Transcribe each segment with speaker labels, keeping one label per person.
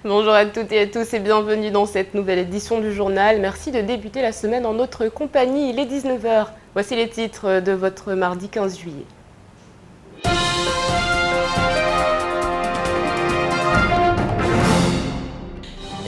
Speaker 1: Bonjour à toutes et à tous et bienvenue dans cette nouvelle édition du journal. Merci de débuter la semaine en notre compagnie. Il est 19 h. Voici les titres de votre mardi 15 juillet.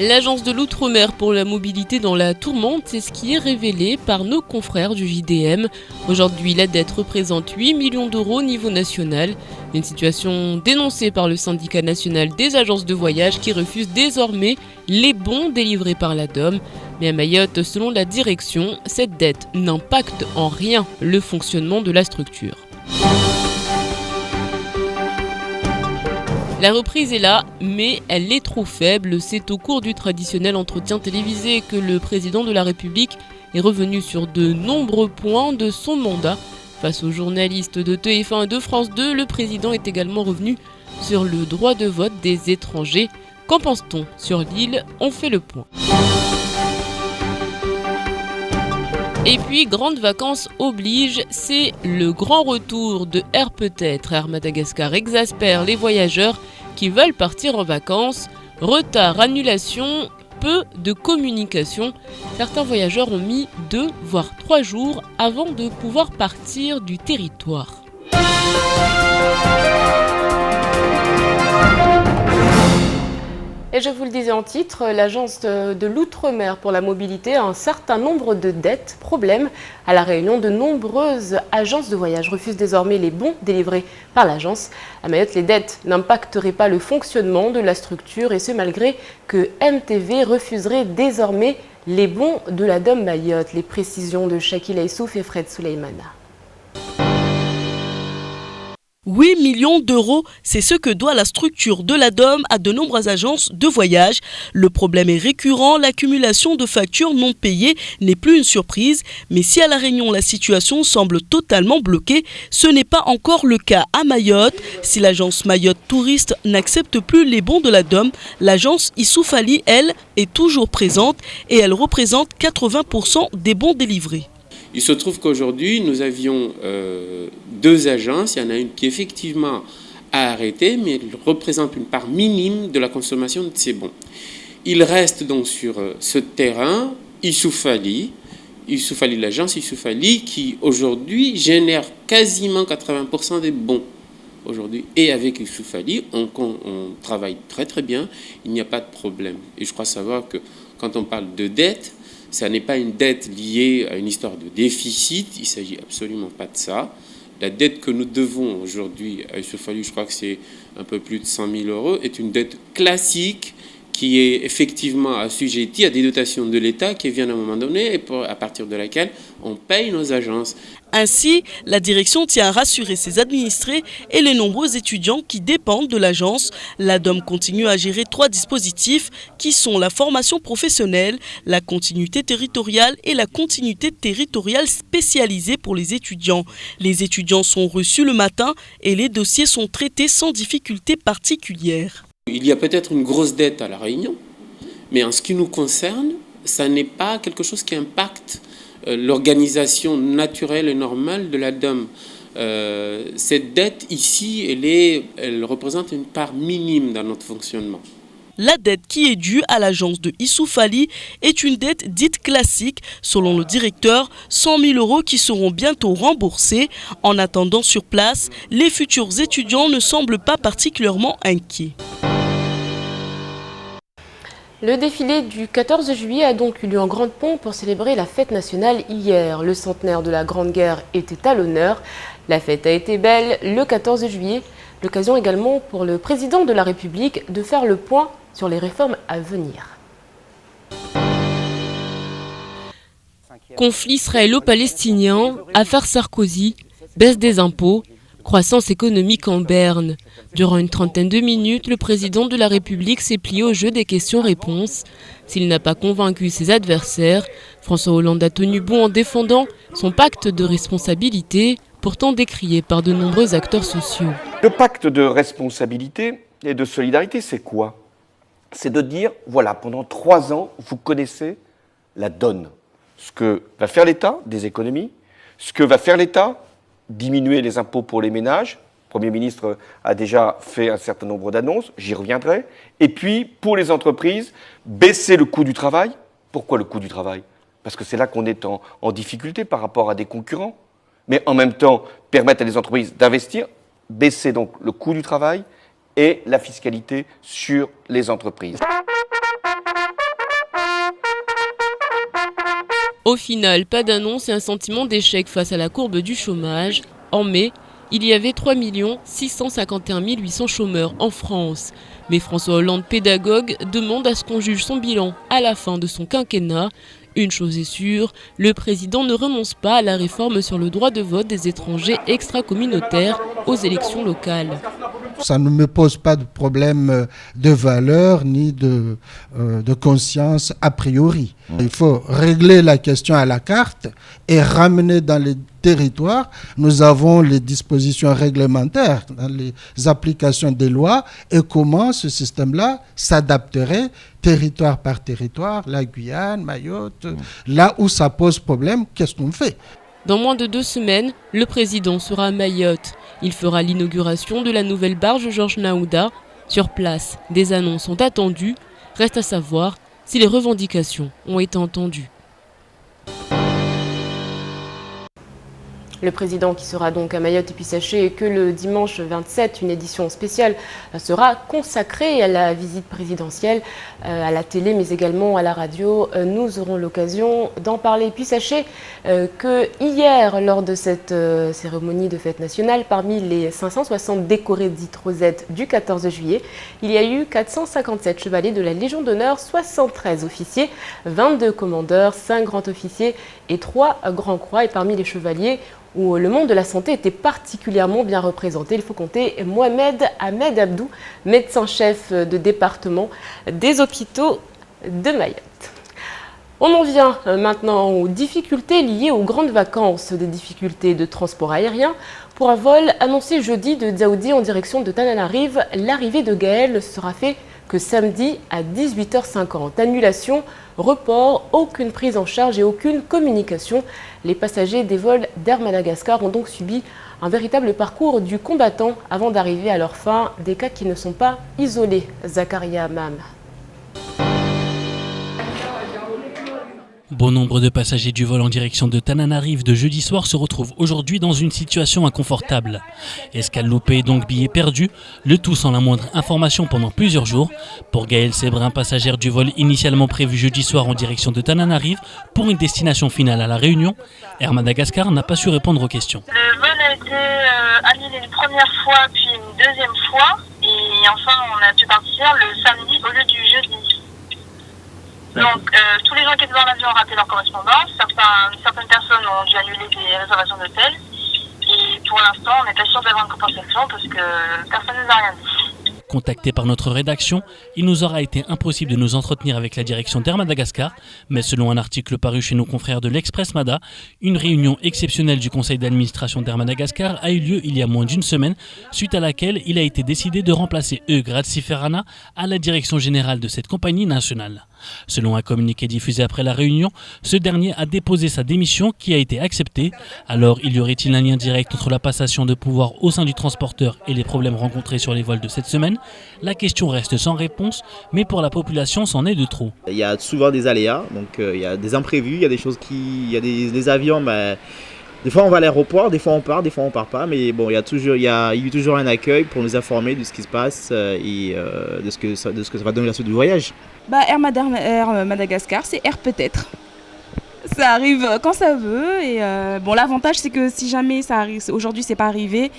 Speaker 1: L'Agence de l'Outre-mer pour la mobilité dans la tourmente, c'est ce qui est révélé par nos confrères du JDM. Aujourd'hui, la dette représente 8 millions d'euros au niveau national. Une situation dénoncée par le syndicat national des agences de voyage qui refuse désormais les bons délivrés par la DOM. Mais à Mayotte, selon la direction, cette dette n'impacte en rien le fonctionnement de la structure. La reprise est là, mais elle est trop faible. C'est au cours du traditionnel entretien télévisé que le président de la République est revenu sur de nombreux points de son mandat. Face aux journalistes de TF1 et de France 2, le président est également revenu sur le droit de vote des étrangers. Qu'en pense-t-on sur l'île? On fait le point. Et puis, grandes vacances oblige, c'est le grand retour de Air Peut-être. Air Madagascar exaspère les voyageurs qui veulent partir en vacances. Retard, annulation, peu de communication. Certains voyageurs ont mis 2 voire 3 jours avant de pouvoir partir du territoire. Et je vous le disais en titre, l'Agence de l'Outre-mer pour la mobilité a un certain nombre de dettes. Problème, à La Réunion, de nombreuses agences de voyage refusent désormais les bons délivrés par l'agence. À Mayotte, les dettes n'impacteraient pas le fonctionnement de la structure et ce malgré que MTV refuserait désormais les bons de la DOM Mayotte. Les précisions de Shakil Aïssouf et Fred Souleymana.
Speaker 2: 8 millions d'euros, c'est ce que doit la structure de la DOM à de nombreuses agences de voyage. Le problème est récurrent, l'accumulation de factures non payées n'est plus une surprise. Mais si à La Réunion la situation semble totalement bloquée, ce n'est pas encore le cas à Mayotte. Si l'agence Mayotte Touriste n'accepte plus les bons de la DOM, l'agence Issoufali, elle, est toujours présente et elle représente 80% des bons délivrés.
Speaker 3: Il se trouve qu'aujourd'hui, nous avions 2 agences. Il y en a une qui effectivement a arrêté, mais elle représente une part minime de la consommation de ces bons. Il reste donc sur ce terrain Issoufali, l'agence Issoufali, qui aujourd'hui génère quasiment 80% des bons. Aujourd'hui. Et avec Issoufali, on travaille très très bien, il n'y a pas de problème. Et je crois savoir que quand on parle de dette, ça n'est pas une dette liée à une histoire de déficit, il ne s'agit absolument pas de ça. La dette que nous devons aujourd'hui à Issoufali, je crois que c'est un peu plus de 100 000 euros, est une dette classique qui est effectivement assujettie à des dotations de l'État qui viennent à un moment donné et à partir de laquelle on paye nos agences.
Speaker 2: Ainsi, la direction tient à rassurer ses administrés et les nombreux étudiants qui dépendent de l'agence. La DOM continue à gérer 3 dispositifs qui sont la formation professionnelle, la continuité territoriale et la continuité territoriale spécialisée pour les étudiants. Les étudiants sont reçus le matin et les dossiers sont traités sans difficulté particulière.
Speaker 3: Il y a peut-être une grosse dette à La Réunion, mais en ce qui nous concerne, ça n'est pas quelque chose qui impacte l'organisation naturelle et normale de la DOM. Cette dette ici, elle représente une part minime dans notre fonctionnement.
Speaker 2: La dette qui est due à l'agence de Issoufali est une dette dite classique. Selon le directeur, 100 000 euros qui seront bientôt remboursés. En attendant sur place, les futurs étudiants ne semblent pas particulièrement inquiets.
Speaker 1: Le défilé du 14 juillet a donc eu lieu en grande pompe pour célébrer la fête nationale hier. Le centenaire de la Grande Guerre était à l'honneur. La fête a été belle le 14 juillet. L'occasion également pour le président de la République de faire le point sur les réformes à venir. Conflit israélo-palestinien, affaire Sarkozy, baisse des impôts, croissance économique en berne. Durant une trentaine de minutes, le président de la République s'est plié au jeu des questions-réponses. S'il n'a pas convaincu ses adversaires, François Hollande a tenu bon en défendant son pacte de responsabilité, pourtant décrié par de nombreux acteurs sociaux.
Speaker 4: Le pacte de responsabilité et de solidarité, c'est quoi? C'est de dire, voilà, pendant 3 ans, vous connaissez la donne. Ce que va faire l'État, des économies, ce que va faire l'État, diminuer les impôts pour les ménages, Le Premier ministre a déjà fait un certain nombre d'annonces, j'y reviendrai. Et puis, pour les entreprises, baisser le coût du travail. Pourquoi le coût du travail? Parce que c'est là qu'on est en difficulté par rapport à des concurrents. Mais en même temps, permettre à des entreprises d'investir, baisser donc le coût du travail et la fiscalité sur les entreprises.
Speaker 1: Au final, pas d'annonce et un sentiment d'échec face à la courbe du chômage. En mai, il y avait 3 651 800 chômeurs en France. Mais François Hollande, pédagogue, demande à ce qu'on juge son bilan à la fin de son quinquennat. Une chose est sûre, le président ne renonce pas à la réforme sur le droit de vote des étrangers extra-communautaires aux élections locales.
Speaker 5: Ça ne me pose pas de problème de valeur ni de conscience a priori. Il faut régler la question à la carte et ramener dans les territoires. Nous avons les dispositions réglementaires dans les applications des lois et comment ce système-là s'adapterait territoire par territoire, la Guyane, Mayotte, là où ça pose problème, qu'est-ce qu'on fait ?
Speaker 1: Dans moins de 2 semaines, le président sera à Mayotte. Il fera l'inauguration de la nouvelle barge Georges Naouda. Sur place, des annonces sont attendues. Reste à savoir si les revendications ont été entendues. Le président qui sera donc à Mayotte, et puis sachez que le dimanche 27, une édition spéciale sera consacrée à la visite présidentielle, à la télé mais également à la radio. Nous aurons l'occasion d'en parler. Et puis sachez que hier, lors de cette cérémonie de fête nationale, parmi les 560 décorés dites Rosette du 14 juillet, il y a eu 457 chevaliers de la Légion d'honneur, 73 officiers, 22 commandeurs, 5 grands officiers et 3 grands croix. Et parmi les chevaliers, où le monde de la santé était particulièrement bien représenté. Il faut compter Mohamed Ahmed Abdou, médecin-chef de département des hôpitaux de Mayotte. On en vient maintenant aux difficultés liées aux grandes vacances, des difficultés de transport aérien. Pour un vol annoncé jeudi de Dzaoudi en direction de Tananarive, l'arrivée de Gaël ne sera faite que samedi à 18h50. Annulation, report, aucune prise en charge et aucune communication. Les passagers des vols d'Air Madagascar ont donc subi un véritable parcours du combattant avant d'arriver à leur fin. Des cas qui ne sont pas isolés. Zakaria Mam.
Speaker 6: Bon nombre de passagers du vol en direction de Tananarive de jeudi soir se retrouvent aujourd'hui dans une situation inconfortable. Escale loupée, donc billets perdus, le tout sans la moindre information pendant plusieurs jours. Pour Gaëlle Sébrin, passagère du vol initialement prévu jeudi soir en direction de Tananarive pour une destination finale à La Réunion, Air Madagascar n'a pas su répondre aux questions.
Speaker 7: Le vol a été annulé une première fois puis une deuxième fois et enfin on a pu partir le samedi au lieu du jeudi. Donc tous les gens qui étaient dans l'avion ont raté leur correspondance, certaines personnes ont dû annuler des réservations d'hôtel et pour l'instant on n'est pas sûr d'avoir une compensation parce que personne ne nous a rien dit.
Speaker 6: Contacté par notre rédaction, il nous aura été impossible de nous entretenir avec la direction d'Air Madagascar, mais selon un article paru chez nos confrères de l'Express Mada, une réunion exceptionnelle du conseil d'administration d'Air Madagascar a eu lieu il y a moins d'une semaine, suite à laquelle il a été décidé de remplacer Grazie Ferrana à la direction générale de cette compagnie nationale. Selon un communiqué diffusé après la réunion, ce dernier a déposé sa démission qui a été acceptée. Alors, y aurait-il un lien direct entre la passation de pouvoir au sein du transporteur et les problèmes rencontrés sur les vols de cette semaine? La question reste sans réponse, mais pour la population, c'en est de trop.
Speaker 8: Il y a souvent des aléas, donc il y a des imprévus, il y a des choses il y a des avions, des fois on va à l'aéroport, des fois on part pas, mais bon, il y a eu toujours un accueil pour nous informer de ce qui se passe et de ce que ça va donner la suite du voyage.
Speaker 9: Air Madagascar, c'est Air peut-être. Ça arrive quand ça veut et l'avantage c'est que si jamais ça arrive, aujourd'hui c'est pas arrivé,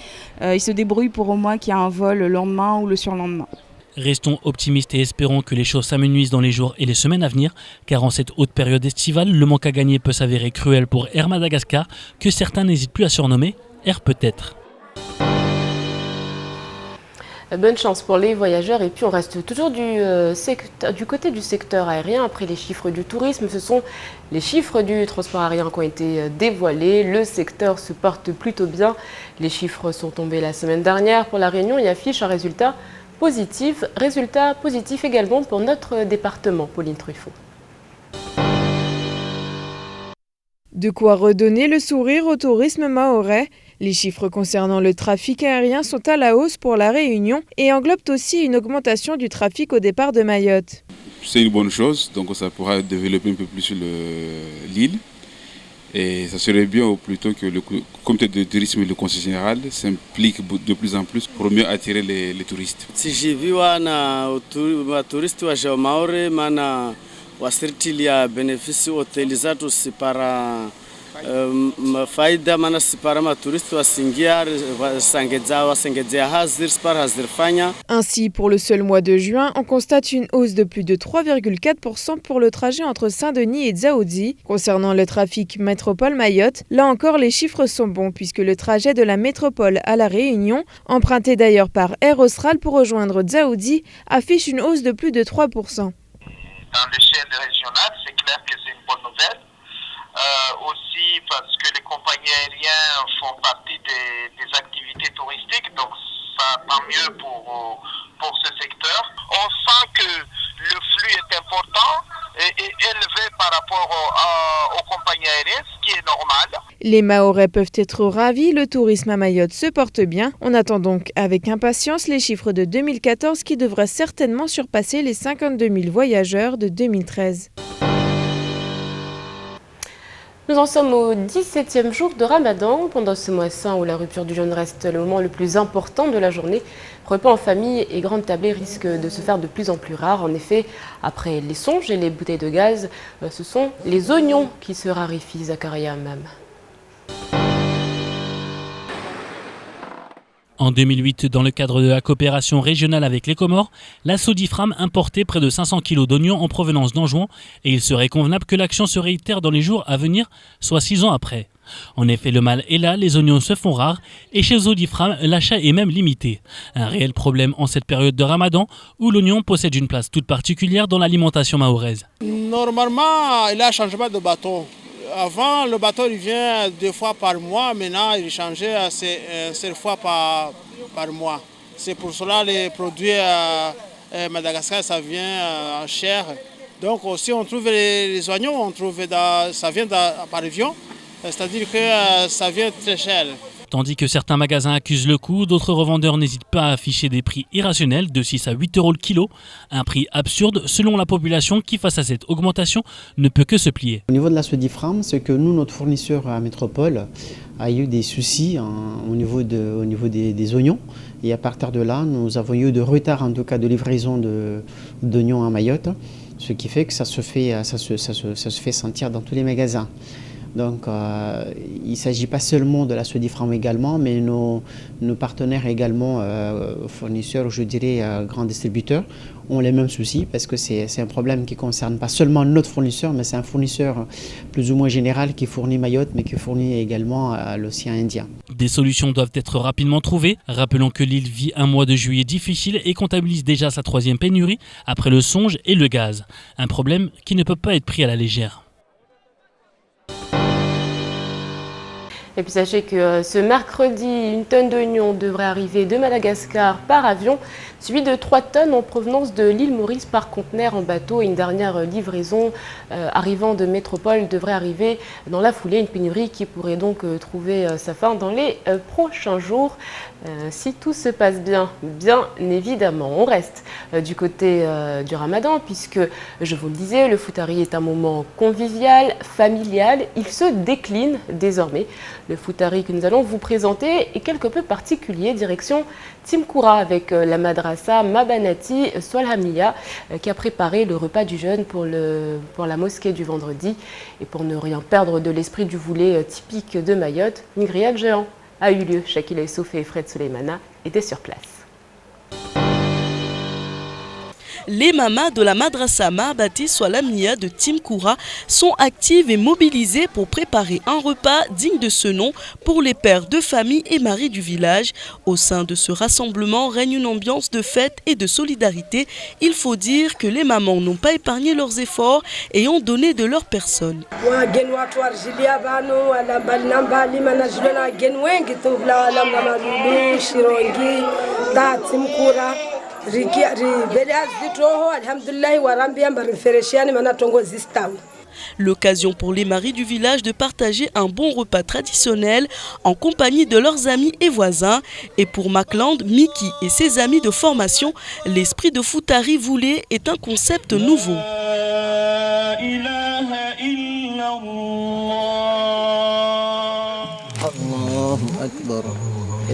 Speaker 9: ils se débrouillent pour au moins qu'il y ait un vol le lendemain ou le surlendemain.
Speaker 6: Restons optimistes et espérons que les choses s'amenuisent dans les jours et les semaines à venir, car en cette haute période estivale, le manque à gagner peut s'avérer cruel pour Air Madagascar, que certains n'hésitent plus à surnommer Air peut-être.
Speaker 1: Bonne chance pour les voyageurs et puis on reste toujours du côté du secteur aérien. Après les chiffres du tourisme, ce sont les chiffres du transport aérien qui ont été dévoilés. Le secteur se porte plutôt bien. Les chiffres sont tombés la semaine dernière pour La Réunion et affichent un résultat positif. Résultat positif également pour notre département, Pauline Truffaut.
Speaker 10: De quoi redonner le sourire au tourisme mahorais. Les chiffres concernant le trafic aérien sont à la hausse pour la Réunion et englobent aussi une augmentation du trafic au départ de Mayotte.
Speaker 11: C'est une bonne chose, donc ça pourra développer un peu plus l'île. Et ça serait bien plutôt que le comité de tourisme et le conseil général s'impliquent de plus en plus pour mieux attirer les touristes.
Speaker 12: Si j'ai vu les touristes wa maore mana wasirtilia bénéfice hotelizato sipara faida mana sipara ma touriste wasingia wasengedzea hazir sipara hazirfanya.
Speaker 10: Ainsi, pour le seul mois de juin, on constate une hausse de plus de 3,4% pour le trajet entre Saint-Denis et Dzaoudzi. Concernant le trafic métropole Mayotte, là encore les chiffres sont bons puisque le trajet de la métropole à la Réunion, emprunté d'ailleurs par Air Austral pour rejoindre Dzaoudzi, affiche une hausse de plus de 3%.
Speaker 13: Dans l'échelle régionale, c'est clair que c'est une bonne nouvelle. Aussi parce que les compagnies aériennes font partie des activités touristiques, donc ça tant mieux pour ce secteur. On sent que le flux est important et élevé par rapport aux compagnies aériennes, ce qui est normal.
Speaker 10: Les Mahorais peuvent être ravis, le tourisme à Mayotte se porte bien. On attend donc avec impatience les chiffres de 2014 qui devraient certainement surpasser les 52 000 voyageurs de 2013.
Speaker 1: Nous en sommes au 17e jour de Ramadan. Pendant ce mois saint où la rupture du jeûne reste le moment le plus important de la journée, repas en famille et grandes tablées risquent de se faire de plus en plus rares. En effet, après les songes et les bouteilles de gaz, ce sont les oignons qui se raréfient, Zakaria même.
Speaker 6: En 2008, dans le cadre de la coopération régionale avec les Comores, la Sodifram importait près de 500 kg d'oignons en provenance d'Anjouan et il serait convenable que l'action se réitère dans les jours à venir, soit 6 ans après. En effet, le mal est là, les oignons se font rares et chez Sodifram, l'achat est même limité. Un réel problème en cette période de Ramadan où l'oignon possède une place toute particulière dans l'alimentation mahoraise.
Speaker 14: Normalement, il y a un changement de bateau. Avant, le bateau il vient 2 fois par mois, maintenant il est changé à 7 fois par mois. C'est pour cela que les produits à Madagascar, ça vient cher. Donc aussi on trouve les oignons, ça vient par avion, c'est-à-dire que ça vient très cher.
Speaker 6: Tandis que certains magasins accusent le coût, d'autres revendeurs n'hésitent pas à afficher des prix irrationnels de 6 à 8 euros le kilo. Un prix absurde selon la population qui, face à cette augmentation, ne peut que se plier.
Speaker 15: Au niveau de la Sodifram, c'est que nous, notre fournisseur à Métropole, a eu des soucis au niveau des oignons. Et à partir de là, nous avons eu de retard, en tout cas de livraison d'oignons à Mayotte, ce qui fait que ça se fait sentir dans tous les magasins. Donc il ne s'agit pas seulement de la Sodifram également, mais nos partenaires également, fournisseurs, je dirais grands distributeurs, ont les mêmes soucis parce que c'est un problème qui ne concerne pas seulement notre fournisseur, mais c'est un fournisseur plus ou moins général qui fournit Mayotte, mais qui fournit également l'océan Indien.
Speaker 6: Des solutions doivent être rapidement trouvées. Rappelons que l'île vit un mois de juillet difficile et comptabilise déjà sa 3e pénurie après le songe et le gaz. Un problème qui ne peut pas être pris à la légère.
Speaker 1: Et puis sachez que ce mercredi, 1 tonne d'oignons devrait arriver de Madagascar par avion, suivi de 3 tonnes en provenance de l'île Maurice par conteneur en bateau. Une dernière livraison arrivant de métropole devrait arriver dans la foulée, une pénurie qui pourrait donc trouver sa fin dans les prochains jours. Si tout se passe bien évidemment. On reste du côté du Ramadan puisque, je vous le disais, le foutari est un moment convivial, familial. Il se décline désormais. Le foutari que nous allons vous présenter est quelque peu particulier, direction Timkoura avec la madrasa Mabanati Swalhamia qui a préparé le repas du jeûne pour la mosquée du vendredi. Et pour ne rien perdre de l'esprit du voulé typique de Mayotte, une grillade géant a eu lieu. Shakila Essoufé et Fred Soleimana étaient sur place.
Speaker 2: Les mamas de la madrasa Mahabati Swalamia de Timkoura sont actives et mobilisées pour préparer un repas digne de ce nom pour les pères de famille et maris du village. Au sein de ce rassemblement règne une ambiance de fête et de solidarité. Il faut dire que les mamans n'ont pas épargné leurs efforts et ont donné de leur personne. L'occasion pour les maris du village de partager un bon repas traditionnel en compagnie de leurs amis et voisins. Et pour Macland, Mickey et ses amis de formation, l'esprit de Futari Voulé est un concept nouveau.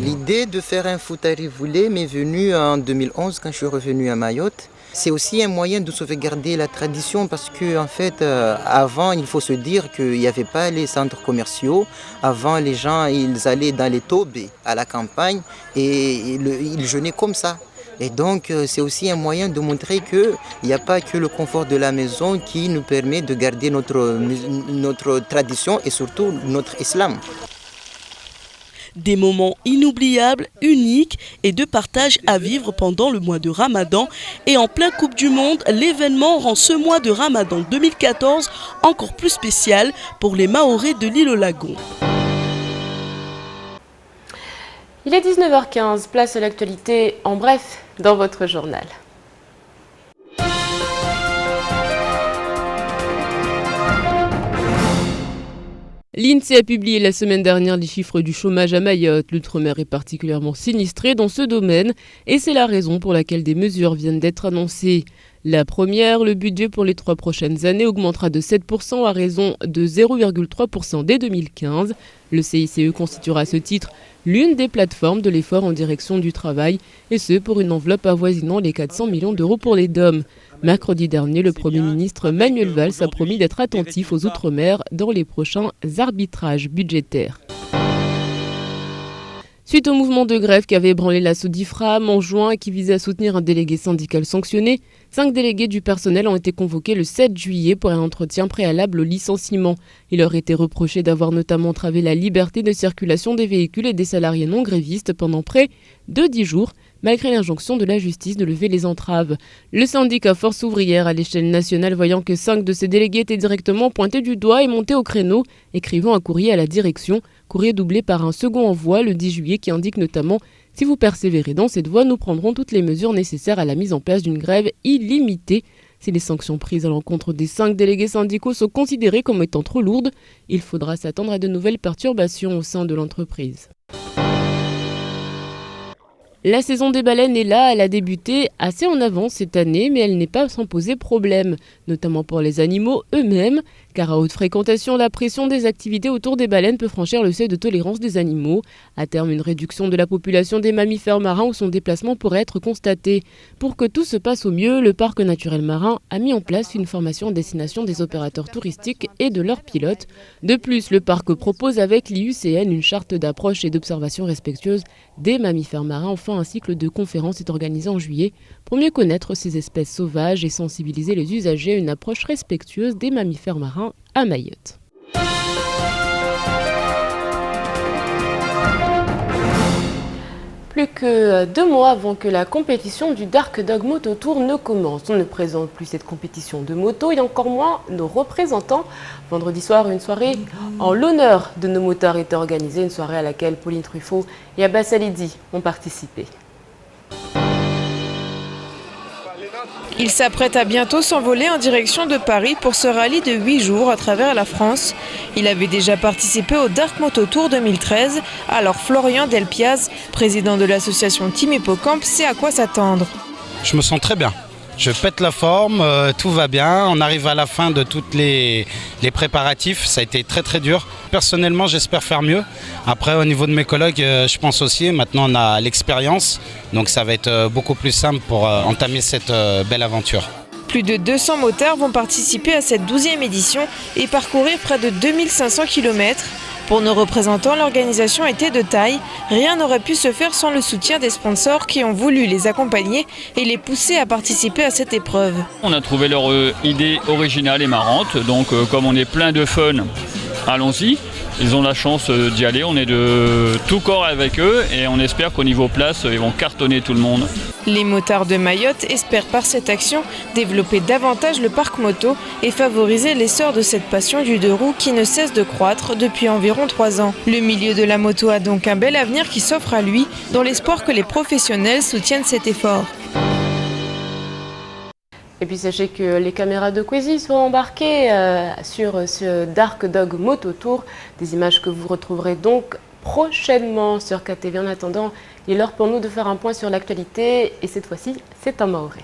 Speaker 16: L'idée de faire un Futari Voulé m'est venue en 2011 quand je suis revenu à Mayotte. C'est aussi un moyen de sauvegarder la tradition parce que en fait, avant, il faut se dire qu'il n'y avait pas les centres commerciaux. Avant, les gens, ils allaient dans les taubes à la campagne et ils jeûnaient comme ça. Et donc, c'est aussi un moyen de montrer qu'il n'y a pas que le confort de la maison qui nous permet de garder notre tradition et surtout notre islam.
Speaker 2: Des moments inoubliables, uniques et de partage à vivre pendant le mois de Ramadan. Et en plein Coupe du Monde, l'événement rend ce mois de Ramadan 2014 encore plus spécial pour les Mahorais de l'île aux Lagons.
Speaker 1: Il est 19h15, place à l'actualité en bref dans votre journal. L'INSEE a publié la semaine dernière les chiffres du chômage à Mayotte. L'outre-mer est particulièrement sinistré dans ce domaine et c'est la raison pour laquelle des mesures viennent d'être annoncées. La première, le budget pour les 3 prochaines années augmentera de 7% à raison de 0,3% dès 2015. Le CICE constituera à ce titre l'une des plateformes de l'effort en direction du travail et ce pour une enveloppe avoisinant les 400 millions d'euros pour les DOM. Mercredi dernier, le Premier ministre Manuel Valls a promis d'être attentif aux Outre-mer dans les prochains arbitrages budgétaires. Suite au mouvement de grève qui avait ébranlé la Sodifram en juin et qui visait à soutenir un délégué syndical sanctionné, 5 délégués du personnel ont été convoqués le 7 juillet pour un entretien préalable au licenciement. Il leur était reproché d'avoir notamment entravé la liberté de circulation des véhicules et des salariés non grévistes pendant près de 10 jours, malgré l'injonction de la justice de lever les entraves. Le syndicat Force ouvrière à l'échelle nationale, voyant que 5 de ses délégués étaient directement pointés du doigt et montés au créneau, écrivant un courrier à la direction, courrier doublé par un second envoi le 10 juillet qui indique notamment « Si vous persévérez dans cette voie, nous prendrons toutes les mesures nécessaires à la mise en place d'une grève illimitée. Si les sanctions prises à l'encontre des 5 délégués syndicaux sont considérées comme étant trop lourdes, il faudra s'attendre à de nouvelles perturbations au sein de l'entreprise. » La saison des baleines est là, elle a débuté assez en avance cette année, mais elle n'est pas sans poser problème, notamment pour les animaux eux-mêmes, car à haute fréquentation, la pression des activités autour des baleines peut franchir le seuil de tolérance des animaux. À terme, une réduction de la population des mammifères marins ou son déplacement pourrait être constaté. Pour que tout se passe au mieux, le parc naturel marin a mis en place une formation à destination des opérateurs touristiques et de leurs pilotes. De plus, le parc propose avec l'IUCN une charte d'approche et d'observation respectueuse des mammifères marins. Enfin, un cycle de conférences est organisé en juillet pour mieux connaître ces espèces sauvages et sensibiliser les usagers à une approche respectueuse des mammifères marins à Mayotte. Plus que 2 mois avant que la compétition du Dark Dog Moto Tour ne commence. On ne présente plus cette compétition de moto et encore moins nos représentants. Vendredi soir, une soirée en l'honneur de nos motards était organisée, une soirée à laquelle Pauline Truffaut et Abbas Alidi ont participé.
Speaker 10: Il s'apprête à bientôt s'envoler en direction de Paris pour ce rallye de 8 jours à travers la France. Il avait déjà participé au Dark Moto Tour 2013, alors Florian Delpiaz, président de l'association Team Hippocampe, sait à quoi s'attendre.
Speaker 17: Je me sens très bien. Je pète la forme, tout va bien. On arrive à la fin de tous les préparatifs. Ça a été très très dur. Personnellement, j'espère faire mieux. Après, au niveau de mes collègues, je pense aussi. Maintenant, on a l'expérience. Donc ça va être beaucoup plus simple pour entamer cette belle aventure.
Speaker 10: Plus de 200 motards vont participer à cette 12e édition et parcourir près de 2500 km. Pour nos représentants, l'organisation était de taille. Rien n'aurait pu se faire sans le soutien des sponsors qui ont voulu les accompagner et les pousser à participer à cette épreuve.
Speaker 18: On a trouvé leur idée originale et marrante, donc comme on est plein de fun, allons-y. Ils ont la chance d'y aller, on est de tout corps avec eux et on espère qu'au niveau place, ils vont cartonner tout le monde.
Speaker 10: Les motards de Mayotte espèrent par cette action développer davantage le parc moto et favoriser l'essor de cette passion du deux roues qui ne cesse de croître depuis environ 3 ans. Le milieu de la moto a donc un bel avenir qui s'offre à lui, dans l'espoir que les professionnels soutiennent cet effort.
Speaker 1: Et puis sachez que les caméras de Quasi sont embarquées sur ce Dark Dog Moto Tour, des images que vous retrouverez donc prochainement sur KTV. En attendant, il est l'heure pour nous de faire un point sur l'actualité et cette fois-ci, c'est en maoré.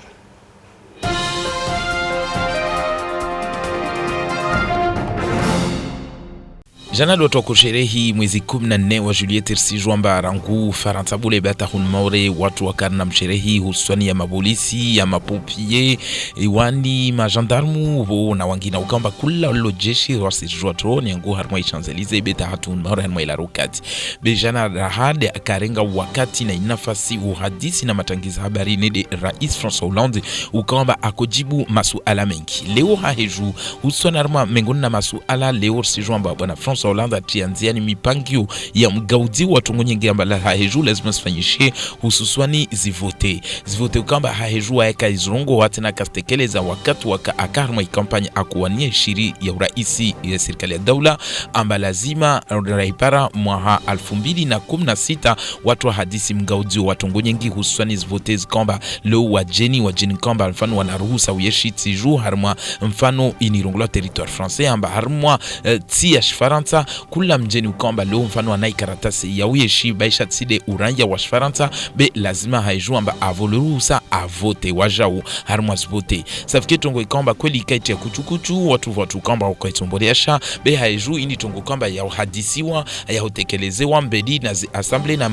Speaker 19: Jana loto kusherehi mwezi 14 wa Juliet Irsijwamba rangu Faransa bule bata hun maure watu wakarna msherehi husuani ya mabolisi ya mapopie iwani majandarmu bo na wangina ukamba kula lo jeshi rasijwa troni yangu harmwa Champs-Élysées beta hatun maure harmwa ila rokati bejana rahade akarenga wakati na inafasi uhadisi na matangiza habari nede Rais François Hollande ukamba akojibu masuala mengi leo haheju husuani harmwa mengoni na masuala leo Irsijwamba bwana François Hollande atianziani mipangio ya mgaudi watu nyingi ambala haheju lazima sifanyishe hususwani zivote ukamba haheju waeka izrongo watina kastekeleza wakati waka akarma ikampanya akuwania shiri ya uraisi ya serikali ya daula amba lazima raipara mwaha 2016 watu wa hadisi mgaudi watu nyingi hususwani zivote zikamba leo wajeni kamba mfano wanaruhusa uyeshi tiju harma mfano inirongolo territoire français amba harma tia Faransa kula mjeni ukamba leo mfano anai karatasi ya uyeshi baisha tside uranja wa Faransa be lazima haiju amba avolurusa avote wajau harmwa zvote safike tongo ikamba kweli kaiti ya kuchukuchu watu kamba wakaitomboresha be haiju ini tongo kamba ya uhadisiwa ya utekelezewa mbedi na assemble na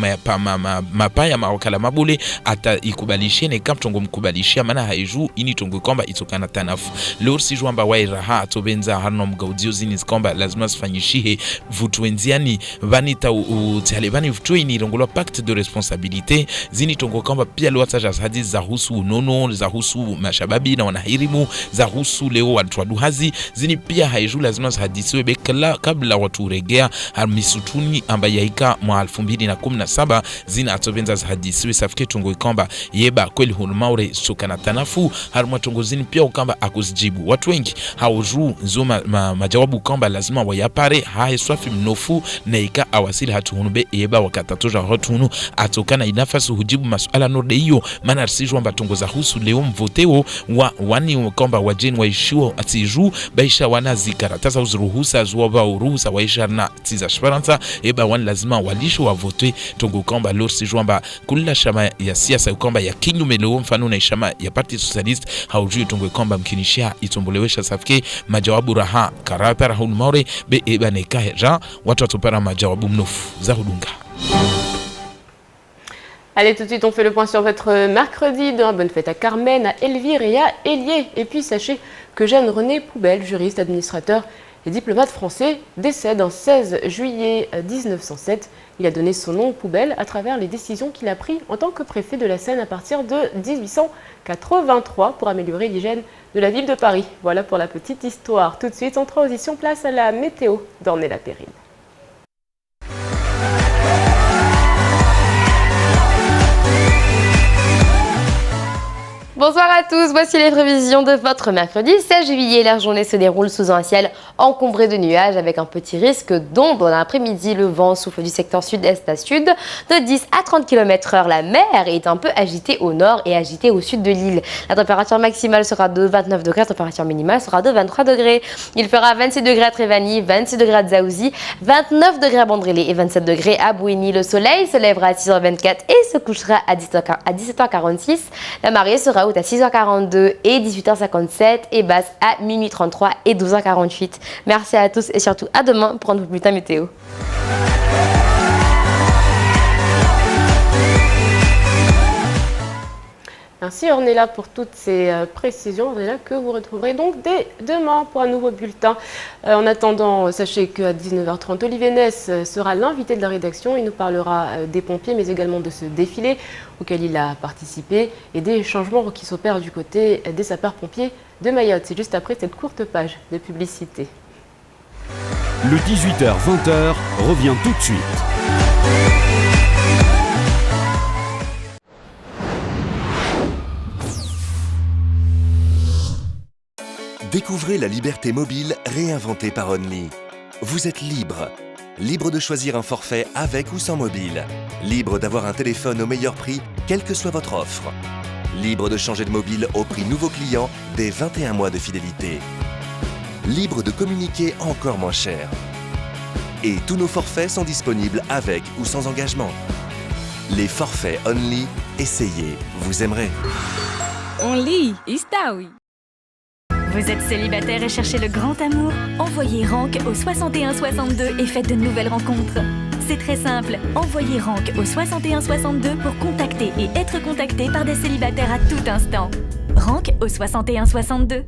Speaker 19: mapaya mawakala mabule ata ikubalishie ne kama tongo mkubalishia mana haiju ini tongo kamba itokana tanafu leo si jwamba wairaha atobenza harno mgaudio zini kamba lazima sifanyishihe vutuenziani vanita utalebani vutuini rongolo pacte de responsabilité zini tongo kamba pia leo taja hadi za husu unono za husu mashababi na wanahirimu za husu leo watu waduhazi zini pia haiju lazima hadisiwe bekala kabla watu regea misutuni ambaye yaika mwa 2017 zina atobenza hadisiwe safike tongo kamba yeba kweli hulmaure sokana tanafu harma tongo zini pia ukamba akuzijibu watu wengi hauju nzoma majawabu kamba lazima wayapare hae swafi mnofu na ika awasili hatuhunu be yeba wakatatoja hatuhunu atokana inafasi hujibu masuala norde hiyo mana arsijwa mbatongo za husu leo mvoteo wani kwamba wajeni waishiwa atiju baisha wana zikaratasa uzuruhusa zuwaba uruhusa waisha na tiza Faransa yeba wani lazima walisho wavote tongo kwamba lor sijwa mba kula shama ya siasa kwamba ya kinyume leo mfano na ishama ya Parti Socialiste haujui tongo kwamba mkinishia itombolewesha safike majawabu raha karata rahul maure be eba nekahe ja watu watopara majawabu mnofu za hudunga.
Speaker 1: Allez, tout de suite, on fait le point sur votre mercredi. Bonne fête à Carmen, à Elvire et à Elie. Et puis, sachez que Jeanne René Poubelle, juriste, administrateur et diplomate français, décède en 16 juillet 1907. Il a donné son nom Poubelle à travers les décisions qu'il a prises en tant que préfet de la Seine à partir de 1883 pour améliorer l'hygiène de la ville de Paris. Voilà pour la petite histoire. Tout de suite, en transition, place à la météo d'Ornella Périne.
Speaker 20: Bonsoir à tous, voici les prévisions de votre mercredi 16 juillet. La journée se déroule sous un ciel encombré de nuages avec un petit risque d'ombre. Dans l'après-midi, le vent souffle du secteur sud-est à sud de 10 à 30 km/h. La mer est un peu agitée au nord et agitée au sud de l'île. La température maximale sera de 29 degrés, la température minimale sera de 23 degrés. Il fera 26 degrés à Trévani, 26 degrés à Dzaouzi, 29 degrés à Bandrélé et 27 degrés à Bouéni. Le soleil se lèvera à 6h24 et se couchera à 17h46. La marée sera haute à 6h42 et 18h57 et basse à minuit 33 et 12h48. Merci à tous et surtout à demain pour un nouveau bulletin météo.
Speaker 1: Merci Ornella pour toutes ces précisions. Ornella que vous retrouverez donc dès demain pour un nouveau bulletin. En attendant, sachez qu'à 19h30, Olivier Ness sera l'invité de la rédaction. Il nous parlera des pompiers mais également de ce défilé auquel il a participé et des changements qui s'opèrent du côté des sapeurs-pompiers de Mayotte. C'est juste après cette courte page de publicité.
Speaker 21: Le 18h-20h revient tout de suite.
Speaker 22: Découvrez la liberté mobile réinventée par Only. Vous êtes libre. Libre de choisir un forfait avec ou sans mobile. Libre d'avoir un téléphone au meilleur prix, quelle que soit votre offre. Libre de changer de mobile au prix nouveau client dès 21 mois de fidélité. Libre de communiquer encore moins cher. Et tous nos forfaits sont disponibles avec ou sans engagement. Les forfaits Only, essayez, vous aimerez.
Speaker 3: Only, está oui. Vous êtes célibataire et cherchez le grand amour? Envoyez Rank au 6162 et faites de nouvelles rencontres. C'est très simple, envoyez Rank au 6162 pour contacter et être contacté par des célibataires à tout instant. Rank au 6162.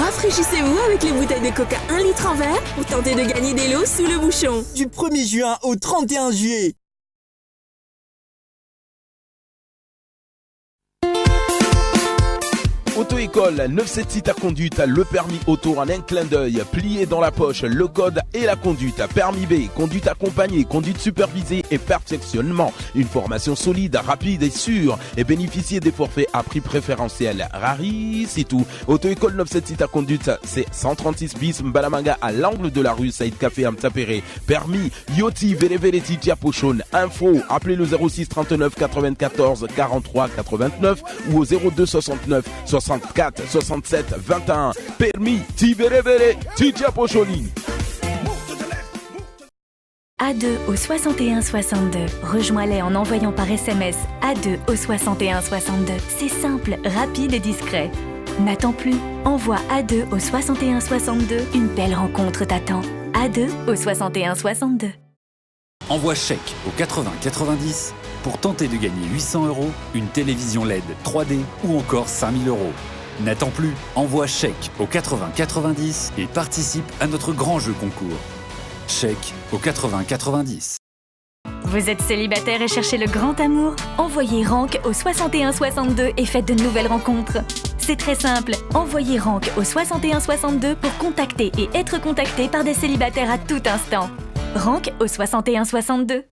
Speaker 4: Rafraîchissez-vous avec les bouteilles de Coca 1 litre en verre pour tenter de gagner des lots sous le bouchon.
Speaker 23: Du 1er juin au 31 juillet.
Speaker 24: Auto-école 976 à conduite, le permis auto en un clin d'œil, plié dans la poche, le code et la conduite, permis B, conduite accompagnée, conduite supervisée et perfectionnement. Une formation solide, rapide et sûre et bénéficier des forfaits à prix préférentiel. Rari, c'est tout. Auto-école 976 à conduite, c'est 136 bis Mbalamanga à l'angle de la rue Saïd Café Amtapéré. Permis, Yoti, Vélévéléti, Tiapochon. Info, appelez le 06 39 94 43 89 ou au 02 69 64 67 21. Permis Tiberevere Titiapocholi.
Speaker 3: A2 au 61 62. Rejoins-les en envoyant par SMS A2 au 61 62. C'est simple, rapide et discret. N'attends plus, envoie A2 au 61 62. Une belle rencontre t'attend. A2 au 61 62.
Speaker 25: Envoie chèque au 80 90 pour tenter de gagner 800 €, une télévision LED 3D ou encore 5000 €. N'attends plus, envoie chèque au 80 90 et participe à notre grand jeu concours. Chèque au 80 90.
Speaker 3: Vous êtes célibataire et cherchez le grand amour? Envoyez Rank au 61 62 et faites de nouvelles rencontres. C'est très simple, envoyez Rank au 61 62 pour contacter et être contacté par des célibataires à tout instant. Rank au 61 62.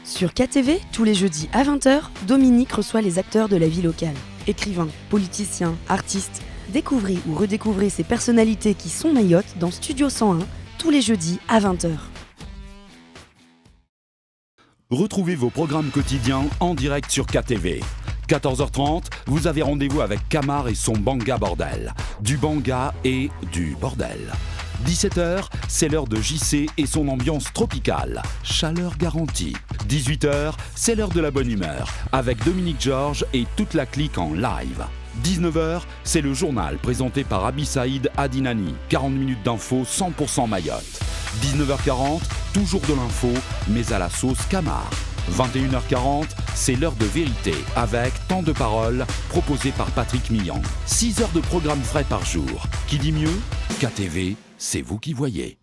Speaker 26: Sur KTV, tous les jeudis à 20h, Dominique reçoit les acteurs de la vie locale. Écrivains, politiciens, artistes. Découvrez ou redécouvrez ces personnalités qui sont Mayotte dans Studio 101, tous les jeudis à 20h.
Speaker 27: Retrouvez vos programmes quotidiens en direct sur KTV. 14h30, vous avez rendez-vous avec Camar et son Banga Bordel. Du banga et du bordel. 17h, c'est l'heure de JC et son ambiance tropicale. Chaleur garantie. 18h, c'est l'heure de la bonne humeur, avec Dominique Georges et toute la clique en live. 19h, c'est le journal présenté par Abi Saïd Adinani. 40 minutes d'infos 100% Mayotte. 19h40, toujours de l'info, mais à la sauce Camar. 21h40, c'est l'heure de vérité, avec Temps de parole, proposé par Patrick Millan. 6 heures de programme frais par jour. Qui dit mieux? KTV, c'est vous qui voyez.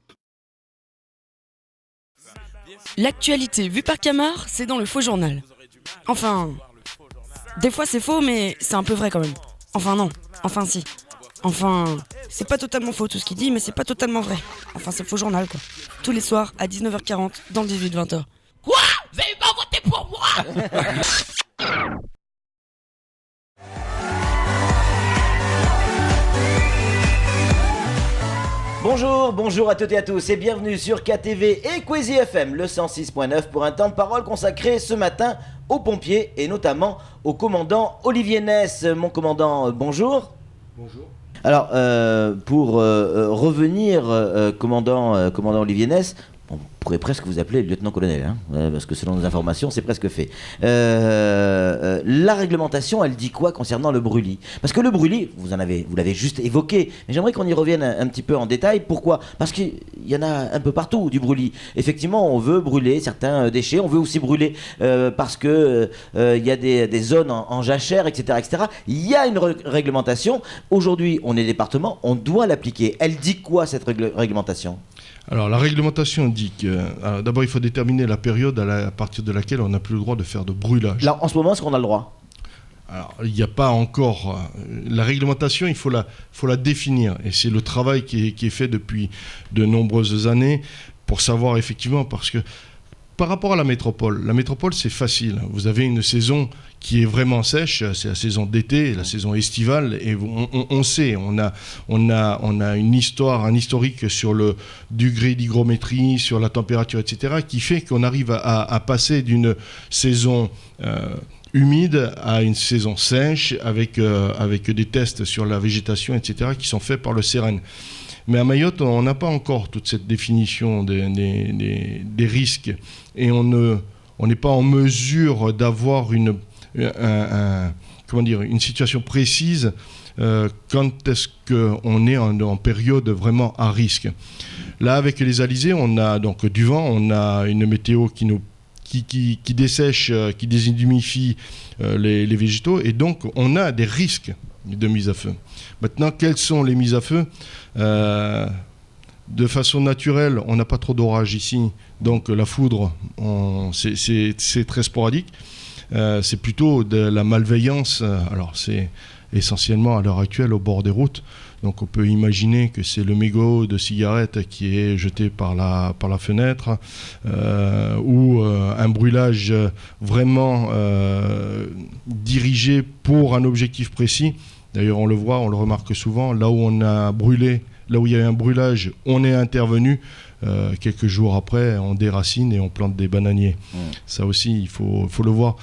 Speaker 26: L'actualité vue par Camar, c'est dans le faux journal. Enfin, des fois c'est faux, mais c'est un peu vrai quand même. Enfin non, enfin si. Enfin, c'est pas totalement faux tout ce qu'il dit, mais c'est pas totalement vrai. Enfin, c'est le faux journal quoi. Tous les soirs à 19h40 dans le 18-20h.
Speaker 28: Quoi? Vous avez pas voté pour moi?
Speaker 29: Bonjour à toutes et à tous et bienvenue sur KTV et Quizy FM, le 106.9 pour un temps de parole consacré ce matin aux pompiers et notamment au commandant Olivier Ness. Mon commandant, bonjour.
Speaker 5: Bonjour.
Speaker 29: Alors, pour revenir, commandant Olivier Ness, on pourrait presque vous appeler lieutenant-colonel, hein, parce que selon nos informations, c'est presque fait. La réglementation, elle dit quoi concernant le brûlis? Parce que le brûlis, vous l'avez juste évoqué, mais j'aimerais qu'on y revienne un petit peu en détail. Pourquoi? Parce qu'il y en a un peu partout du brûlis. Effectivement, on veut brûler certains déchets, on veut aussi brûler parce que il y a des zones en jachère, etc., etc. Il y a une réglementation. Aujourd'hui, on est département, on doit l'appliquer. Elle dit quoi, cette réglementation?
Speaker 5: Alors la réglementation dit que d'abord il faut déterminer la période à partir de laquelle on n'a plus le droit de faire de brûlage.
Speaker 29: Là en ce moment, est-ce qu'on a le droit?
Speaker 5: Alors il n'y a pas encore la réglementation, il faut la définir, et c'est le travail qui est fait depuis de nombreuses années pour savoir effectivement, parce que par rapport à la métropole c'est facile. Vous avez une saison qui est vraiment sèche, c'est la saison d'été, la saison estivale, et on sait, on a une histoire, un historique sur le degré d'hygrométrie, sur la température, etc., qui fait qu'on arrive à passer d'une saison humide à une saison sèche avec des tests sur la végétation, etc., qui sont faits par le CEREN. Mais à Mayotte, on n'a pas encore toute cette définition des risques, et on n'est pas en mesure d'avoir une situation précise quand est-ce qu'on est en période vraiment à risque. Là, avec les alizés, on a donc du vent, on a une météo qui dessèche, qui déshumidifie les végétaux, et donc on a des risques de mise à feu. Maintenant, quelles sont les mises à feu? De façon naturelle, on n'a pas trop d'orage ici, donc la foudre, c'est très sporadique. C'est plutôt de la malveillance. Alors c'est essentiellement à l'heure actuelle au bord des routes. Donc on peut imaginer que c'est le mégot de cigarette qui est jeté par la fenêtre, ou un brûlage vraiment dirigé pour un objectif précis. D'ailleurs on le voit, on le remarque souvent, là où on a brûlé, là où il y a eu un brûlage, on est intervenu. Quelques jours après, on déracine et on plante des bananiers. Ça aussi, il faut le voir.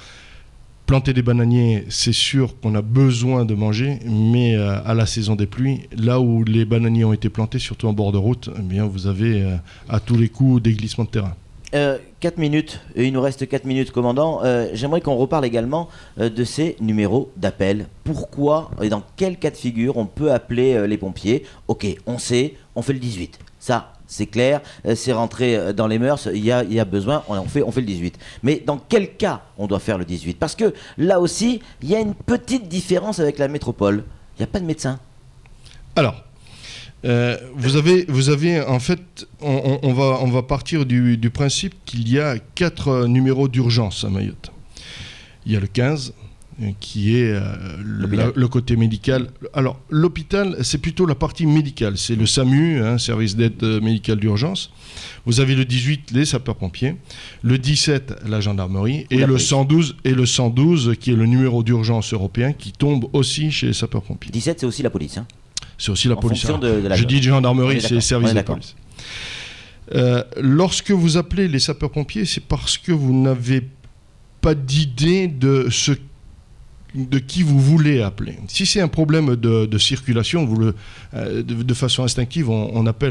Speaker 5: Planter des bananiers, c'est sûr qu'on a besoin de manger, mais à la saison des pluies, là où les bananiers ont été plantés, surtout en bord de route, eh bien, vous avez à tous les coups des glissements de terrain.
Speaker 29: 4 minutes, il nous reste 4 minutes, commandant. J'aimerais qu'on reparle également de ces numéros d'appel. Pourquoi et dans quel cas de figure on peut appeler les pompiers? Ok, on sait, on fait le 18. Ça, c'est clair, c'est rentré dans les mœurs, il y a besoin, on fait le 18. Mais dans quel cas on doit faire le 18? Parce que là aussi, il y a une petite différence avec la métropole. Il n'y a pas de médecin.
Speaker 5: Alors, vous avez en fait, on va partir du principe qu'il y a 4 numéros d'urgence à Mayotte. Il y a le 15, qui est le côté médical. Alors, l'hôpital, c'est plutôt la partie médicale. C'est le SAMU, service d'aide médicale d'urgence. Vous avez le 18, les sapeurs-pompiers. Le 17, la gendarmerie. Et le 112, qui est le numéro d'urgence européen, qui tombe aussi chez les sapeurs-pompiers.
Speaker 29: 17, c'est aussi la police.
Speaker 5: C'est aussi la police.
Speaker 29: De la
Speaker 5: je dis gendarmerie, c'est les services de police. Lorsque vous appelez les sapeurs-pompiers, c'est parce que vous n'avez pas d'idée de qui vous voulez appeler. Si c'est un problème de circulation, de façon instinctive, on fait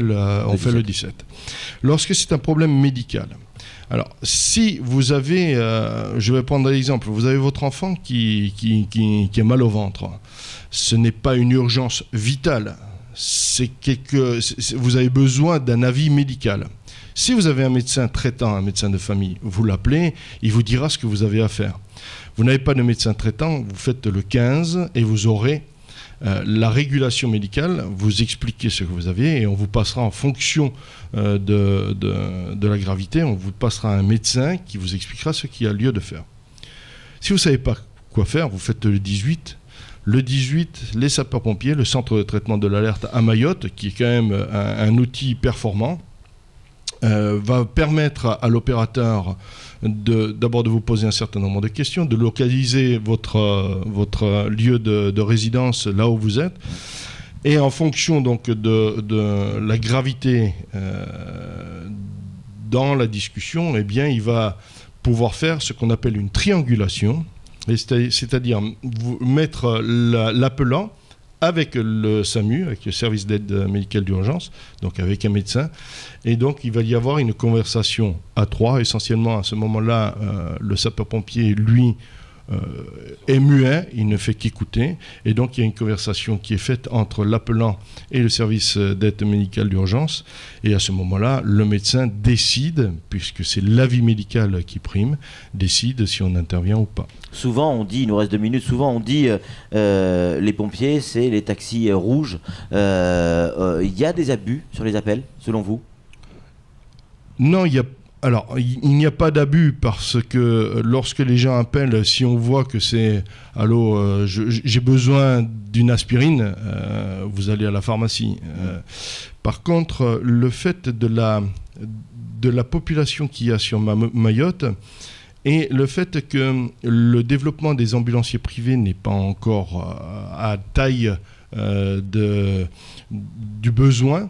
Speaker 5: le 17. Lorsque c'est un problème médical, alors si vous avez, je vais prendre l'exemple, vous avez votre enfant qui a mal au ventre, ce n'est pas une urgence vitale, vous avez besoin d'un avis médical. Si vous avez un médecin traitant, un médecin de famille, vous l'appelez, il vous dira ce que vous avez à faire. Vous n'avez pas de médecin traitant, vous faites le 15 et vous aurez la régulation médicale, vous expliquez ce que vous avez et on vous passera en fonction de la gravité, on vous passera un médecin qui vous expliquera ce qu'il y a lieu de faire. Si vous ne savez pas quoi faire, vous faites le 18. Le 18, les sapeurs-pompiers, le centre de traitement de l'alerte à Mayotte, qui est quand même un outil performant, va permettre à l'opérateur d'abord de vous poser un certain nombre de questions, de localiser votre lieu de résidence là où vous êtes, et en fonction donc de la gravité dans la discussion, eh bien il va pouvoir faire ce qu'on appelle une triangulation, c'est-à-dire mettre l'appelant avec le SAMU, avec le service d'aide médicale d'urgence, donc avec un médecin. Et donc, il va y avoir une conversation à trois. Essentiellement, à ce moment-là, le sapeur-pompier, lui, est muet, il ne fait qu'écouter. Et donc, il y a une conversation qui est faite entre l'appelant et le service d'aide médicale d'urgence. Et à ce moment-là, le médecin décide, puisque c'est l'avis médical qui prime, décide si on intervient ou pas.
Speaker 29: Souvent, on dit, il nous reste 2 minutes, souvent on dit les pompiers, c'est les taxis rouges. Il y a des abus sur les appels, selon vous ?
Speaker 5: Non, il n'y a pas d'abus parce que lorsque les gens appellent, si on voit que c'est « Allô, j'ai besoin d'une aspirine », vous allez à la pharmacie. Par contre, le fait de la population qu'il y a sur Mayotte et le fait que le développement des ambulanciers privés n'est pas encore à taille du besoin,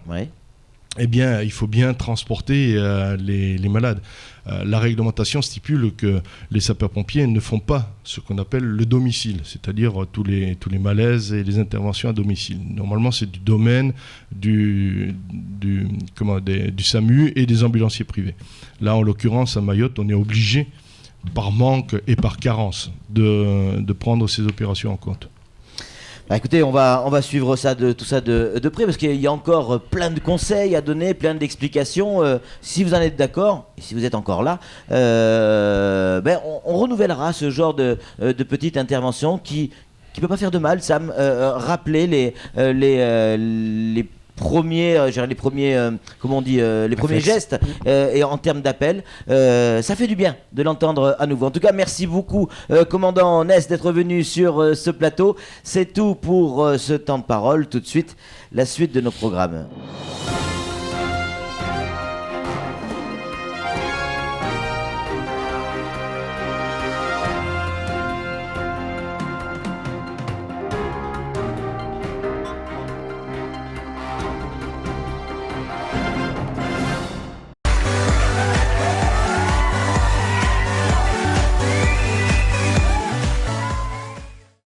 Speaker 5: eh bien, il faut bien transporter les malades. La réglementation stipule que les sapeurs-pompiers ne font pas ce qu'on appelle le domicile, c'est-à-dire tous les malaises et les interventions à domicile. Normalement, c'est du domaine du SAMU et des ambulanciers privés. Là, en l'occurrence, à Mayotte, on est obligé, par manque et par carence, de prendre ces opérations en compte.
Speaker 29: Bah écoutez, on va suivre tout ça de près, parce qu'il y a encore plein de conseils à donner, plein d'explications. Si vous en êtes d'accord, et si vous êtes encore là, on renouvellera ce genre de petite intervention qui peut pas faire de mal, Sam. Rappeler les premiers gestes et en termes d'appel, ça fait du bien de l'entendre à nouveau. En tout cas, merci beaucoup, commandant Ness, d'être venu sur ce plateau. C'est tout pour ce temps de parole. Tout de suite, la suite de nos programmes.